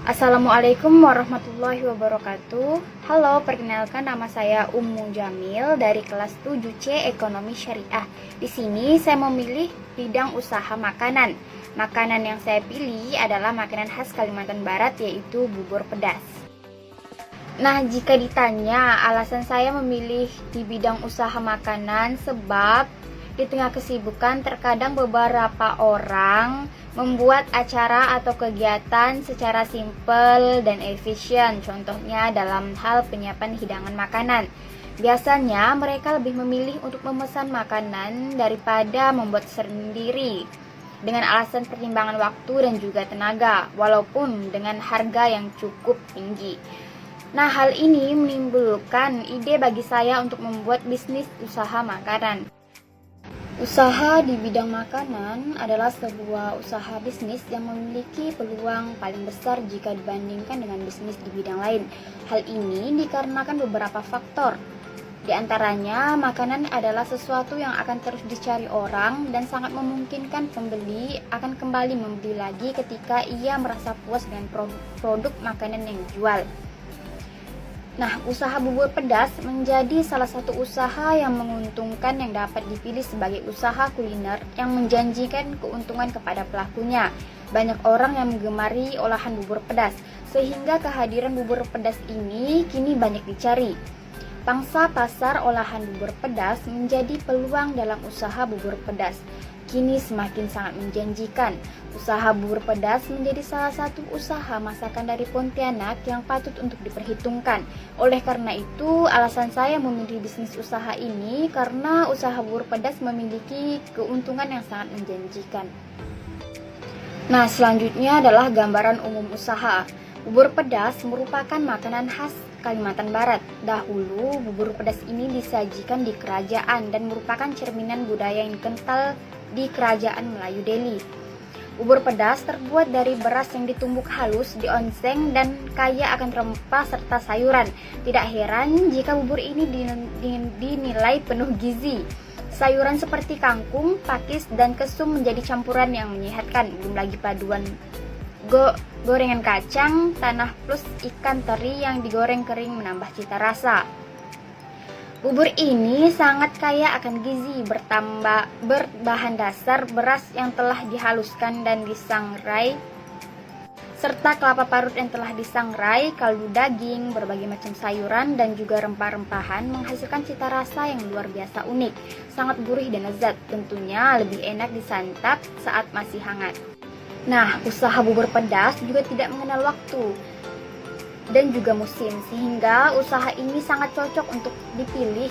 Assalamualaikum warahmatullahi wabarakatuh. Halo, perkenalkan nama saya Ummu Jamil dari kelas 7C Ekonomi Syariah. Di sini saya memilih bidang usaha makanan. Makanan yang saya pilih adalah makanan khas Kalimantan Barat, yaitu bubur pedas. Nah, jika ditanya alasan saya memilih di bidang usaha makanan, sebab di tengah kesibukan terkadang beberapa orang membuat acara atau kegiatan secara simpel dan efisien, contohnya dalam hal penyiapan hidangan makanan. Biasanya mereka lebih memilih untuk memesan makanan daripada membuat sendiri, dengan alasan pertimbangan waktu dan juga tenaga, walaupun dengan harga yang cukup tinggi. Nah, hal ini menimbulkan ide bagi saya untuk membuat bisnis usaha makanan. Usaha di bidang makanan adalah sebuah usaha bisnis yang memiliki peluang paling besar jika dibandingkan dengan bisnis di bidang lain. Hal ini dikarenakan beberapa faktor. Di antaranya, makanan adalah sesuatu yang akan terus dicari orang dan sangat memungkinkan pembeli akan kembali membeli lagi ketika ia merasa puas dengan produk makanan yang dijual. Nah, usaha bubur pedas menjadi salah satu usaha yang menguntungkan yang dapat dipilih sebagai usaha kuliner yang menjanjikan keuntungan kepada pelakunya. Banyak orang yang menggemari olahan bubur pedas, sehingga kehadiran bubur pedas ini kini banyak dicari. Pangsa pasar olahan bubur pedas menjadi peluang dalam usaha bubur pedas. Kini semakin sangat menjanjikan. Usaha bubur pedas menjadi salah satu usaha masakan dari Pontianak yang patut untuk diperhitungkan. Oleh karena itu, alasan saya memilih bisnis usaha ini karena usaha bubur pedas memiliki keuntungan yang sangat menjanjikan. Nah, selanjutnya adalah gambaran umum usaha. Bubur pedas merupakan makanan khas Kalimantan Barat. Dahulu, bubur pedas ini disajikan di kerajaan dan merupakan cerminan budaya yang kental di kerajaan Melayu Delhi. Bubur pedas terbuat dari beras yang ditumbuk halus, dionceng, dan kaya akan rempah serta sayuran. Tidak heran jika bubur ini dinilai penuh gizi. Sayuran seperti kangkung, pakis, dan kesum menjadi campuran yang menyehatkan. Belum lagi paduan gorengan kacang tanah plus ikan teri yang digoreng kering menambah cita rasa. Bubur ini sangat kaya akan gizi, berbahan dasar beras yang telah dihaluskan dan disangrai, serta kelapa parut yang telah disangrai, kaldu daging, berbagai macam sayuran, dan juga rempah-rempahan menghasilkan cita rasa yang luar biasa unik, sangat gurih dan lezat, tentunya lebih enak disantap saat masih hangat. Nah, usaha bubur pedas juga tidak mengenal waktu dan juga musim, sehingga usaha ini sangat cocok untuk dipilih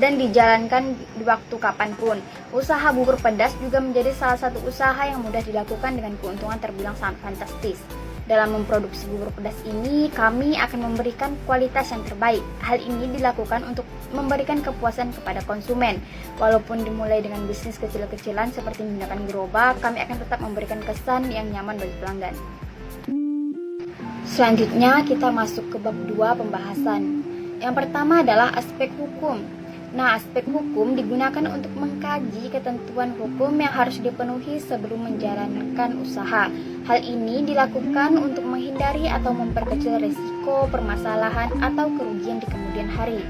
dan dijalankan di waktu kapanpun. Usaha bubur pedas juga menjadi salah satu usaha yang mudah dilakukan dengan keuntungan terbilang sangat fantastis. Dalam memproduksi bubur pedas ini, kami akan memberikan kualitas yang terbaik. Hal ini dilakukan untuk memberikan kepuasan kepada konsumen. Walaupun dimulai dengan bisnis kecil-kecilan seperti menggunakan gerobak, kami akan tetap memberikan kesan yang nyaman bagi pelanggan. Selanjutnya kita masuk ke bab 2 pembahasan. Yang pertama adalah aspek hukum. Nah, aspek hukum digunakan untuk mengkaji ketentuan hukum yang harus dipenuhi sebelum menjalankan usaha. Hal ini dilakukan untuk menghindari atau memperkecil risiko permasalahan atau kerugian di kemudian hari.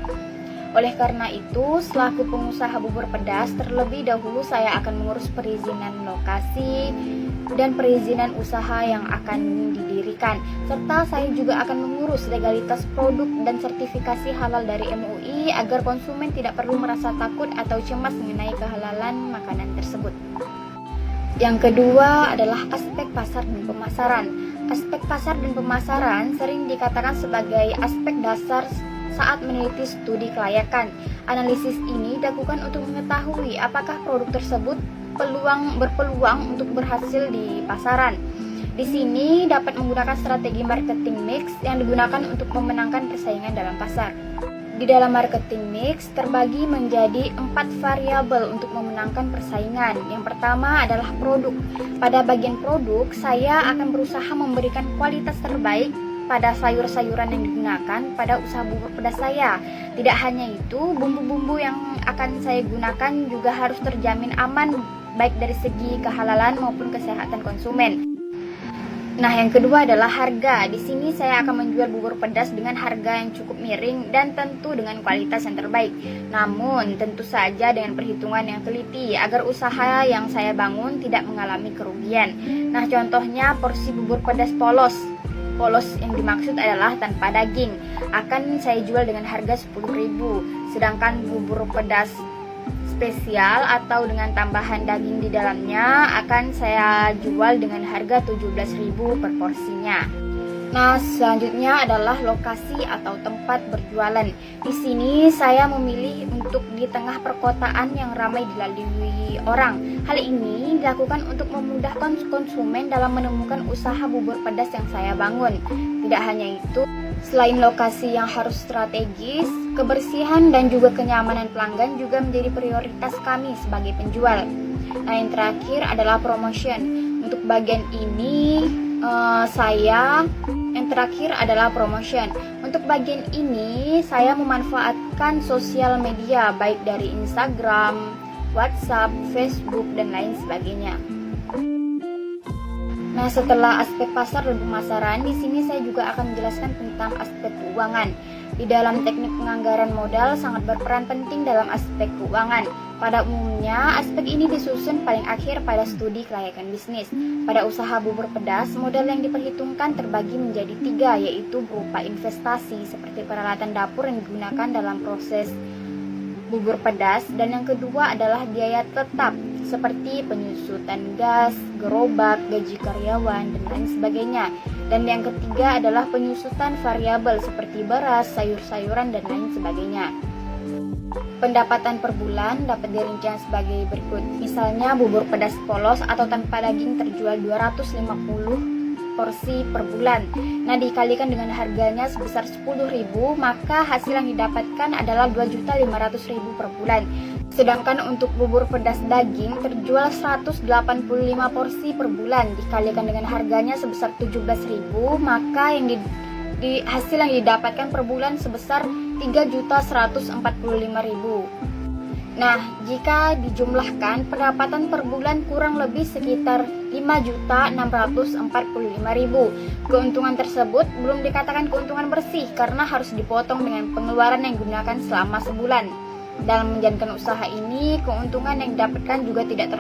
Oleh karena itu, selaku pengusaha bubur pedas, terlebih dahulu saya akan mengurus perizinan lokasi dan perizinan usaha yang akan didirikan, serta saya juga akan mengurus legalitas produk dan sertifikasi halal dari MUI agar konsumen tidak perlu merasa takut atau cemas mengenai kehalalan makanan tersebut. Yang kedua adalah aspek pasar dan pemasaran. Aspek pasar dan pemasaran sering dikatakan sebagai aspek dasar saat meneliti studi kelayakan. Analisis ini dilakukan untuk mengetahui apakah produk tersebut berpeluang untuk berhasil di pasaran. Di sini dapat menggunakan strategi marketing mix yang digunakan untuk memenangkan persaingan dalam pasar. Di dalam marketing mix terbagi menjadi 4 variabel untuk memenangkan persaingan. Yang pertama adalah produk. Pada bagian produk, saya akan berusaha memberikan kualitas terbaik pada sayur-sayuran yang digunakan pada usaha bubur pedas saya. Tidak hanya itu, bumbu-bumbu yang akan saya gunakan juga harus terjamin aman baik dari segi kehalalan maupun kesehatan konsumen. Nah, yang kedua adalah harga. Di sini saya akan menjual bubur pedas dengan harga yang cukup miring dan tentu dengan kualitas yang terbaik. Namun, tentu saja dengan perhitungan yang teliti agar usaha yang saya bangun tidak mengalami kerugian. Nah, contohnya porsi bubur pedas polos. Polos yang dimaksud adalah tanpa daging. Akan saya jual dengan harga 10.000. Sedangkan bubur pedas spesial atau dengan tambahan daging di dalamnya akan saya jual dengan harga 17.000 per porsinya. Nah, selanjutnya adalah lokasi atau tempat berjualan. Di sini saya memilih untuk di tengah perkotaan yang ramai dilalui orang. Hal ini dilakukan untuk memudahkan konsumen dalam menemukan usaha bubur pedas yang saya bangun. Tidak hanya itu, selain lokasi yang harus strategis, kebersihan dan juga kenyamanan pelanggan juga menjadi prioritas kami sebagai penjual. Nah, yang terakhir adalah promotion. Untuk bagian ini Untuk bagian ini saya memanfaatkan sosial media baik dari Instagram, WhatsApp, Facebook dan lain sebagainya. Nah, setelah aspek pasar dan pemasaran, di sini saya juga akan menjelaskan tentang aspek keuangan. Di dalam teknik penganggaran modal sangat berperan penting dalam aspek keuangan. Pada umumnya, aspek ini disusun paling akhir pada studi kelayakan bisnis. Pada usaha bubur pedas, modal yang diperhitungkan terbagi menjadi 3, yaitu berupa investasi seperti peralatan dapur yang digunakan dalam proses bubur pedas, dan yang kedua adalah biaya tetap seperti penyusutan gas, gerobak, gaji karyawan, dan lain sebagainya. Dan yang ketiga adalah penyusutan variabel seperti beras, sayur-sayuran, dan lain sebagainya. Pendapatan per bulan dapat dirincikan sebagai berikut. Misalnya bubur pedas polos atau tanpa daging terjual 250 porsi per bulan. Nah, dikalikan dengan harganya sebesar 10.000, maka hasil yang didapatkan adalah 2.500.000 per bulan. Sedangkan untuk bubur pedas daging terjual 185 porsi per bulan, dikalikan dengan harganya sebesar 17.000, maka yang hasil yang didapatkan per bulan sebesar 3.145.000. Nah, jika dijumlahkan, pendapatan per bulan kurang lebih sekitar 5.645.000. Keuntungan tersebut belum dikatakan keuntungan bersih karena harus dipotong dengan pengeluaran yang digunakan selama sebulan. Dalam menjalankan usaha ini, keuntungan yang didapatkan juga tidak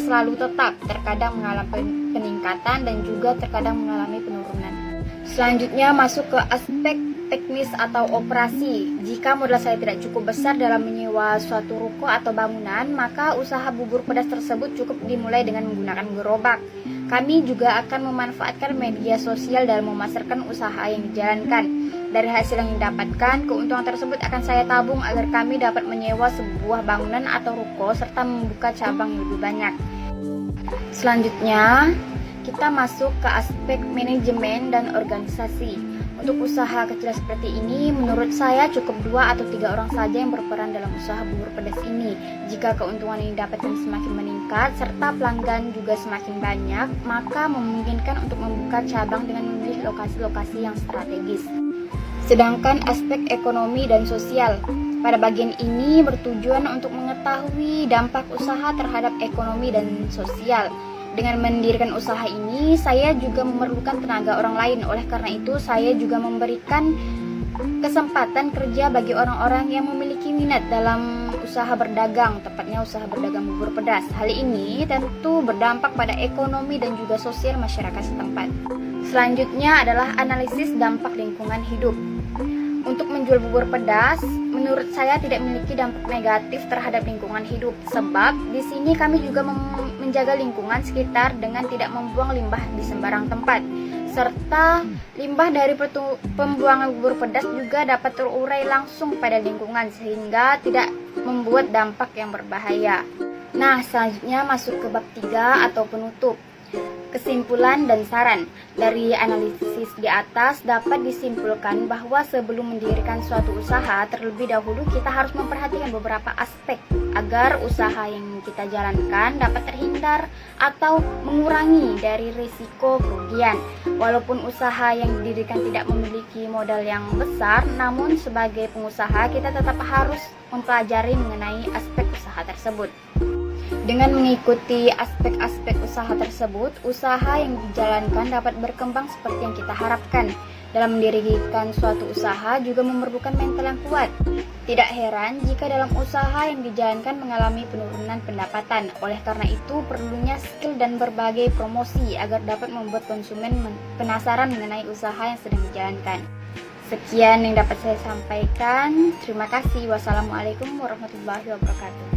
selalu tetap, terkadang mengalami peningkatan dan juga terkadang mengalami penurunan. Selanjutnya masuk ke aspek teknis atau operasi. Jika modal saya tidak cukup besar dalam menyewa suatu ruko atau bangunan, maka usaha bubur pedas tersebut cukup dimulai dengan menggunakan gerobak. Kami juga akan memanfaatkan media sosial dalam memasarkan usaha yang dijalankan. Dari hasil yang didapatkan, keuntungan tersebut akan saya tabung agar kami dapat menyewa sebuah bangunan atau ruko serta membuka cabang yang lebih banyak. Selanjutnya, kita masuk ke aspek manajemen dan organisasi. Untuk usaha kecil seperti ini, menurut saya cukup 2 atau 3 orang saja yang berperan dalam usaha bubur pedas ini. Jika keuntungan yang didapatkan semakin meningkat, serta pelanggan juga semakin banyak, maka memungkinkan untuk membuka cabang dengan memilih lokasi-lokasi yang strategis. Sedangkan aspek ekonomi dan sosial, pada bagian ini bertujuan untuk mengetahui dampak usaha terhadap ekonomi dan sosial. Dengan mendirikan usaha ini, saya juga memerlukan tenaga orang lain. Oleh karena itu, saya juga memberikan kesempatan kerja bagi orang-orang yang memiliki minat dalam usaha berdagang, tepatnya usaha berdagang bubur pedas. Hal ini tentu berdampak pada ekonomi dan juga sosial masyarakat setempat. Selanjutnya adalah analisis dampak lingkungan hidup. Untuk menjual bubur pedas, menurut saya tidak memiliki dampak negatif terhadap lingkungan hidup, sebab di sini kami juga menjaga lingkungan sekitar dengan tidak membuang limbah di sembarang tempat, serta limbah dari pembuangan bubur pedas juga dapat terurai langsung pada lingkungan sehingga tidak membuat dampak yang berbahaya. Nah, selanjutnya masuk ke bab 3 atau penutup. Kesimpulan dan saran. Dari analisis di atas dapat disimpulkan bahwa sebelum mendirikan suatu usaha, terlebih dahulu kita harus memperhatikan beberapa aspek agar usaha yang kita jalankan dapat terhindar atau mengurangi dari risiko kerugian. Walaupun usaha yang didirikan tidak memiliki modal yang besar, namun sebagai pengusaha kita tetap harus mempelajari mengenai aspek usaha tersebut. Dengan mengikuti aspek-aspek usaha tersebut, usaha yang dijalankan dapat berkembang seperti yang kita harapkan. Dalam mendirikan suatu usaha juga memerlukan mental yang kuat. Tidak heran jika dalam usaha yang dijalankan mengalami penurunan pendapatan. Oleh karena itu, perlunya skill dan berbagai promosi agar dapat membuat konsumen penasaran mengenai usaha yang sedang dijalankan. Sekian yang dapat saya sampaikan. Terima kasih. Wassalamualaikum warahmatullahi wabarakatuh.